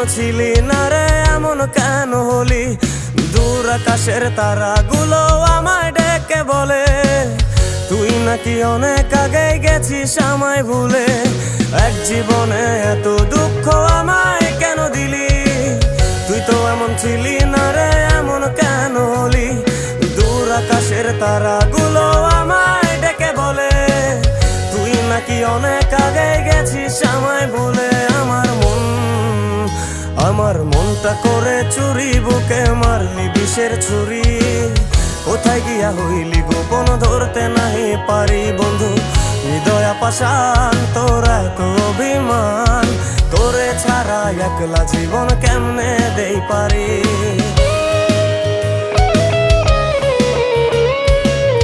ছিলি না রে এমন কেন হলি? দূর আকাশের তারাগুলো আমায় ডেকে বলে তুই নাকি অনেক আগে গেছিস আমায় ভুলে। এক জীবনে এত দুঃখ আমায় কেন দিলি? তুই তো এমন ছিলি না রে এমন কেন হলি? দূর আকাশের তারাগুলো আমায় ডেকে বলে তুই নাকি অনেক আগে গেছিস আমায় ভুলে। আমার মনটা করে চুরি, বুকে মারলি বিষের ছুরি। কোথায় গিয়া হইলি গোপন ধরতে নাহি পারি বন্ধু। হৃদয় পাষাণ তোর এত অভিমান, তোরে ছাড়া একলা জীবন কেমনে দেই পারি।